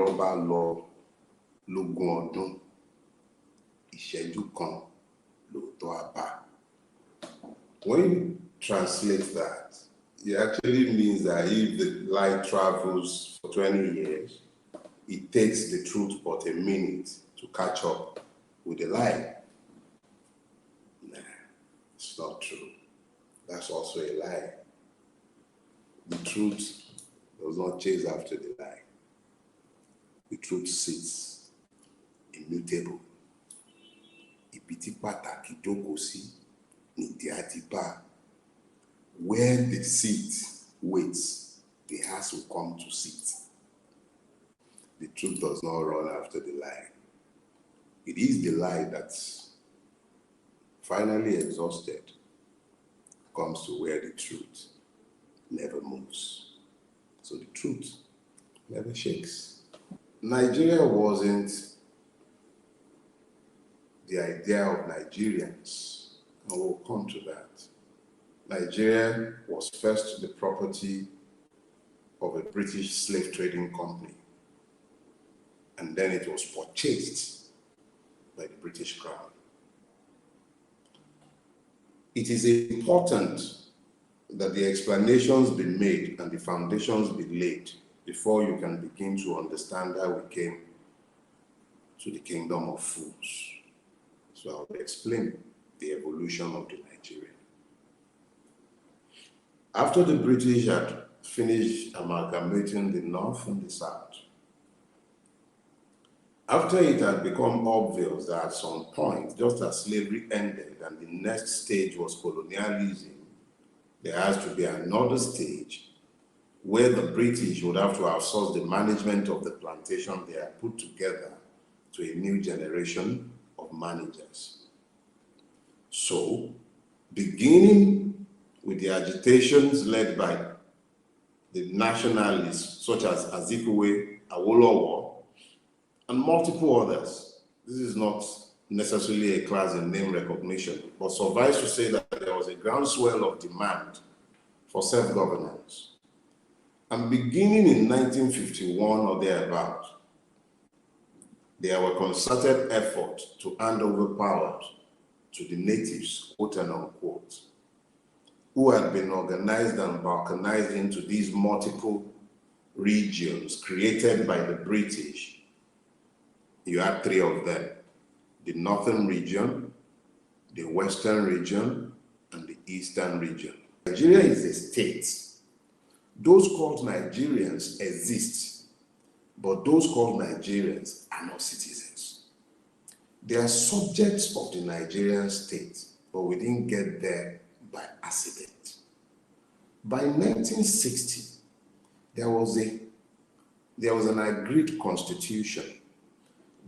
irọ́ bá lọ lógún ọdún, ìṣẹ́jú kan lóòótọ́ á bá. When you translate that, it actually means that if the lie travels for 20 years, it takes the truth but a minute to catch up with the lie. Nah, it's not true. That's also a lie. The truth does not chase after the lie. The truth sits immutable. Ibi tí pàtàkì jókòó sí nìdí àti bá. Where the seat waits, the ass will come to sit. The truth does not run after the lie. It is the lie that's finally exhausted, comes to where the truth never moves. So the truth never shakes. Nigeria wasn't the idea of Nigerians, and we'll come to that. Nigeria was first the property of a British slave trading company, and then it was purchased by the British Crown. It is important that the explanations be made and the foundations be laid before you can begin to understand how we came to the kingdom of fools. So I'll explain the evolution of the Nigerian. After the British had finished amalgamating the North and the South, after it had become obvious that at some point, just as slavery ended and the next stage was colonialism, there has to be another stage where the British would have to outsource the management of the plantation they had put together to a new generation of managers. So, beginning with the agitations led by the nationalists such as Azikiwe, Awolowo, and multiple others, this is not necessarily a class in name recognition, but suffice to say that there was a groundswell of demand for self-governance. And beginning in 1951 or thereabout, there were concerted efforts to hand over power to the natives, quote and unquote, who had been organized and balkanized into these multiple regions created by the British. You had three of them: the northern region, the western region, and the eastern region. Nigeria is a state. Those called Nigerians exist, but those called Nigerians are not citizens. They are subjects of the Nigerian state, but we didn't get there by accident. By 1960, there was an agreed constitution.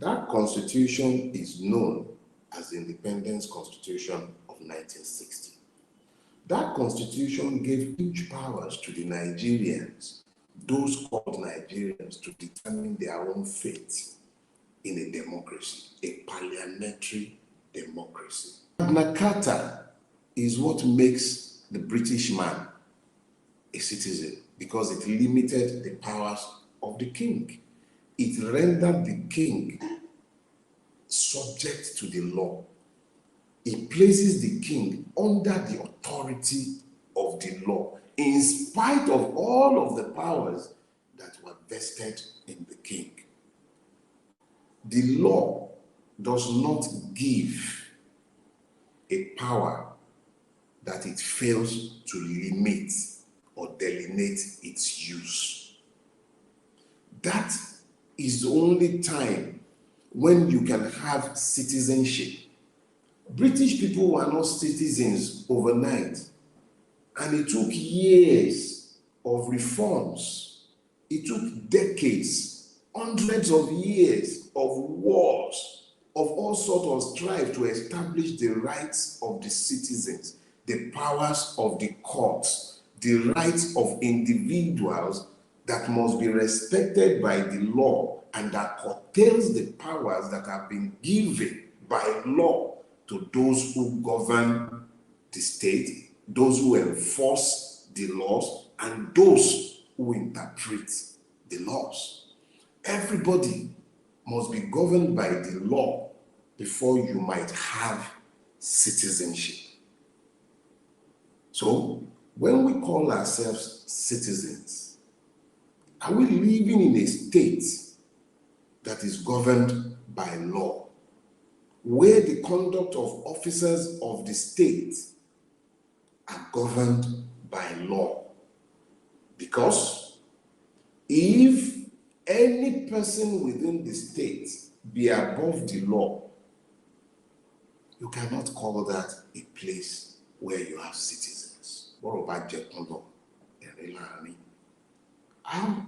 That constitution is known as the Independence Constitution of 1960. That constitution gave huge powers to the Nigerians, those called Nigerians, to determine their own fate in a democracy, a parliamentary democracy. Magna Carta is what makes the British man a citizen, because it limited the powers of the king. It rendered the king subject to the law. It places the king under the authority of the law, in spite of all of the powers that were vested in the king. The law does not give a power that it fails to limit or delineate its use. That is the only time when you can have citizenship. British people were not citizens overnight, and it took years of reforms. It took decades, hundreds of years of wars, of all sorts of strife to establish the rights of the citizens, the powers of the courts, the rights of individuals that must be respected by the law and that curtails the powers that have been given by law to those who govern the state, those who enforce the laws, and those who interpret the laws. Everybody must be governed by the law before you might have citizenship. So, when we call ourselves citizens, are we living in a state that is governed by law, where the conduct of officers of the state are governed by law? Because if any person within the state be above the law, you cannot call that a place where you have citizens. What about Jekondo? How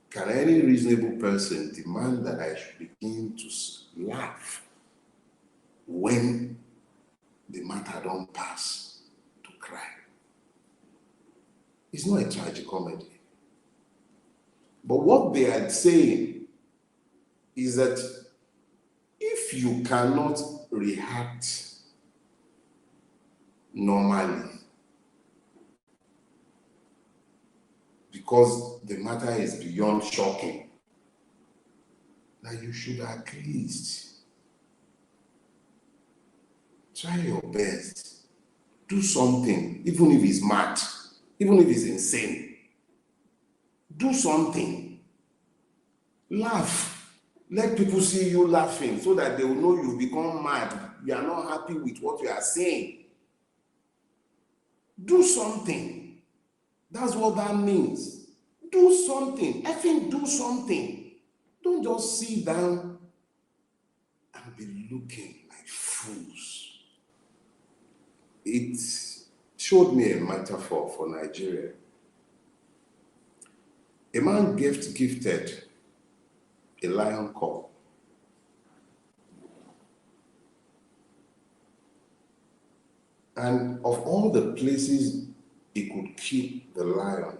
can any reasonable person demand that I should begin to laugh when the matter don't pass to cry? It's not a tragicomedy. But what they are saying is that if you cannot react normally because the matter is beyond shocking, that you should at least try your best. Do something, even if it's mad, even if it's insane. Do something. Laugh. Let people see you laughing so that they will know you've become mad. You are not happy with what you are saying. Do something. That's what that means. Do something. Effing do something. Don't just sit down and be looking like fools. It showed me a metaphor for Nigeria. A man gifted a lion cub. And of all the places he could keep the lion,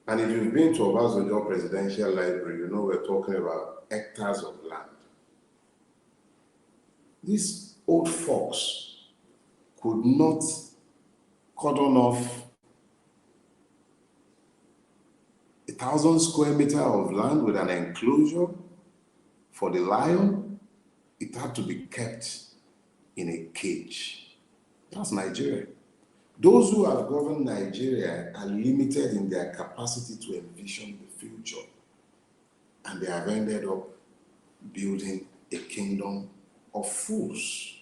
and if you've been to Obasanjo Presidential Library, you know we're talking about hectares of land. This old fox could not cordon off 1,000 square meters of land with an enclosure for the lion. It had to be kept in a cage. That's Nigeria. Those who have governed Nigeria are limited in their capacity to envision the future, and they have ended up building a kingdom of fools.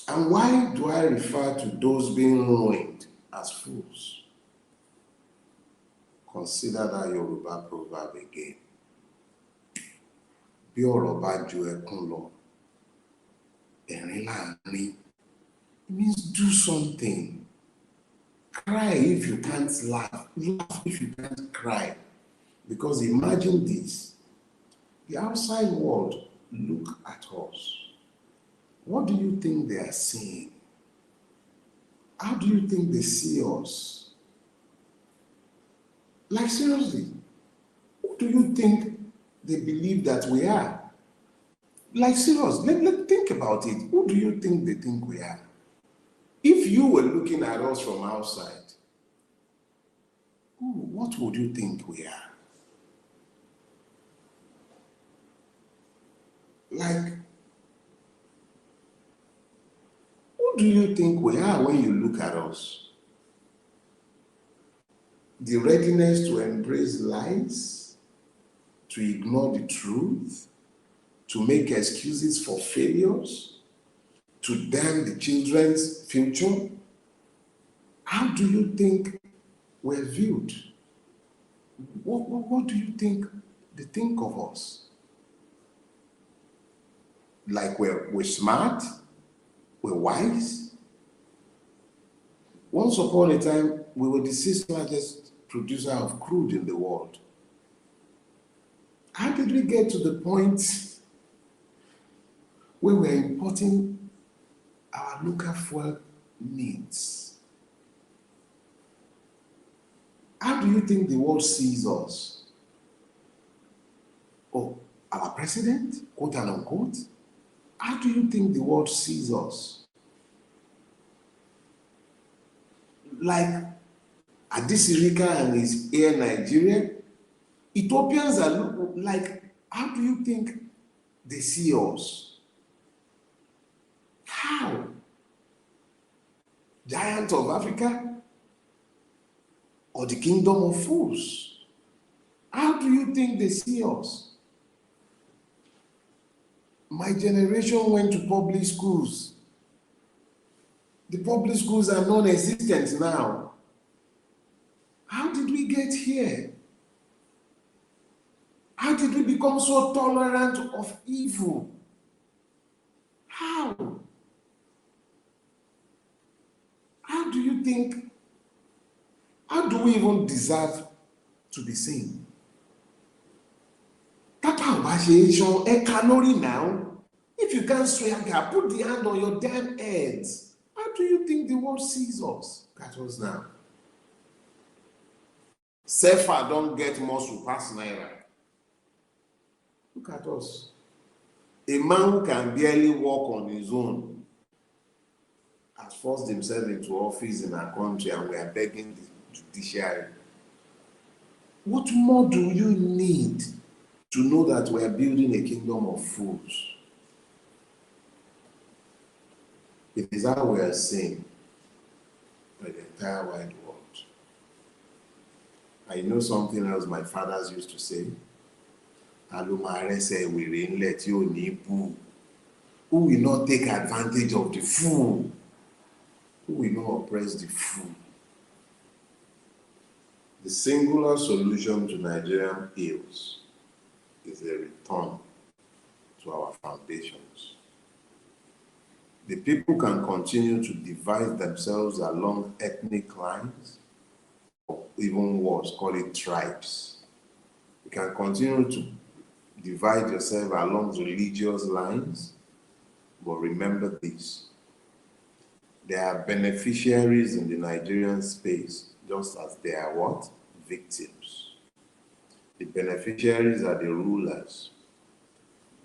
And why do I refer to those being ruined as fools? Consider that Yoruba proverb again. Bí ọ̀rọ̀ bá ju ẹkún lọ, ẹ̀rín láàrin. It means do something. Cry if you can't laugh. Laugh if you can't cry. Because imagine this. The outside world look at us. What do you think they are seeing? How do you think they see us? Like seriously, who do you think they believe that we are? Like seriously, let's think about it. Who do you think they think we are? If you were looking at us from outside, what would you think we are? Like, who do you think we are when you look at us? The readiness to embrace lies, to ignore the truth, to make excuses for failures, to damn the children's future. How do you think we're viewed? What do you think they think of us? Like we're smart? We're wise? Once upon a time, we were the sixth largest producer of crude in the world. How did we get to the point where we're importing our local fuel needs? How do you think the world sees us? Oh, our president, quote and unquote? How do you think the world sees us? Like Adisirika and his Air Nigeria, Ethiopians are like, how do you think they see us? How? Giant of Africa or the kingdom of fools? How do you think they see us? My generation went to public schools. The public schools are non-existent now. How did we get here? How did we become so tolerant of evil? How? How do you think, how do we even deserve to be seen? Now. If you can't swear, put the hand on your damn heads. How do you think the world sees us? Look at us now. Sefa don't get more pass Naira. Look at us. A man who can barely walk on his own has forced himself into office in our country, and we are begging the judiciary. What more do you need to know that we are building a kingdom of fools? It is how we are seen by the entire wide world. I know something else my fathers used to say. Who will not take advantage of the fool? Who will not oppress the fool? The singular solution to Nigerian ills is a return to our foundations. The people can continue to divide themselves along ethnic lines, or even worse, call it tribes. You can continue to divide yourself along religious lines, but remember this: there are beneficiaries in the Nigerian space, just as there are what? Victims. The beneficiaries are the rulers.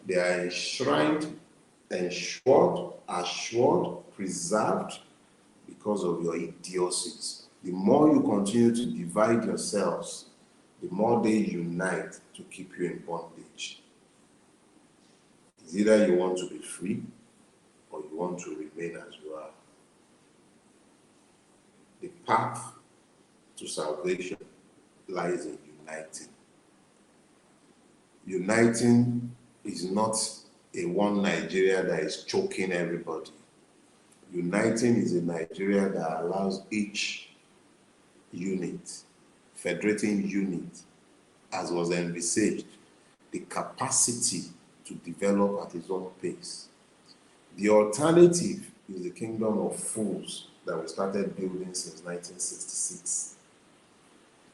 They are enshrined, ensured, assured, preserved because of your idiocies. The more you continue to divide yourselves, the more they unite to keep you in bondage. It's either you want to be free or you want to remain as you are. The path to salvation lies in uniting. Uniting is not a one Nigeria that is choking everybody. Uniting is a Nigeria that allows each unit, federating unit, as was envisaged, the capacity to develop at its own pace. The alternative is the kingdom of fools that we started building since 1966.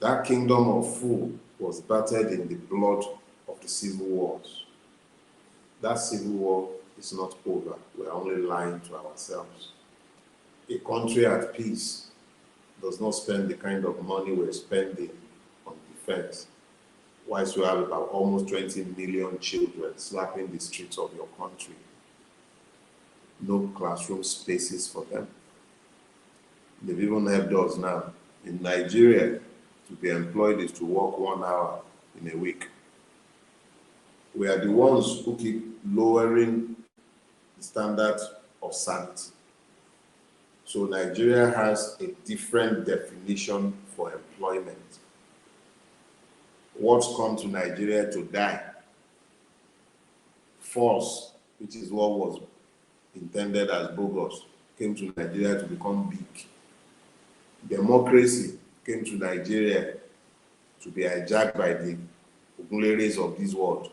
That kingdom of fools was battered in the blood of the civil wars. That civil war is not over. We're only lying to ourselves. A country at peace does not spend the kind of money we're spending on defense, whilst you have about almost 20 million children slapping the streets of your country. No classroom spaces for them. They've even helped us now. In Nigeria, to be employed is to work 1 hour in a week. We are the ones who keep lowering the standard of sanity. So Nigeria has a different definition for employment. What's come to Nigeria to die? Force, which is what was intended as bogus, came to Nigeria to become big. Democracy came to Nigeria to be hijacked by the Ogunleres of this world.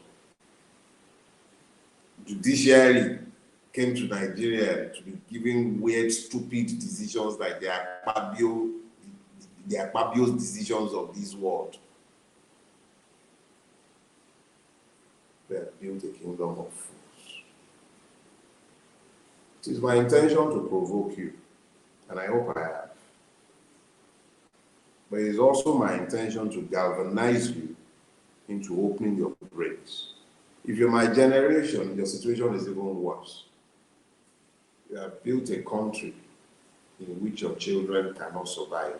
Judiciary came to Nigeria to be giving weird, stupid decisions like the Akpabio's decisions of this world. We have built a kingdom of fools. It is my intention to provoke you, and I hope I have. But it is also my intention to galvanize you into opening your brains. If you're my generation, your situation is even worse. You have built a country in which your children cannot survive.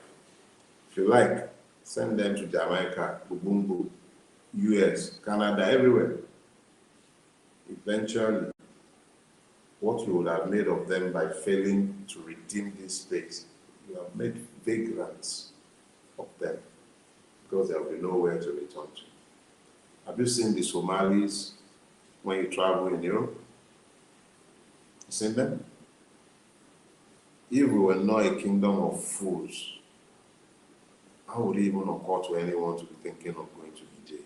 If you like, send them to Jamaica, Bubungu, US, Canada, everywhere. Eventually, what you would have made of them by failing to redeem this space, you have made vagrants of them because there will be nowhere to return to. Have you seen the Somalis when you travel in Europe? You seen them? If we were not a kingdom of fools, how would it even occur to anyone to be thinking of going to Niger?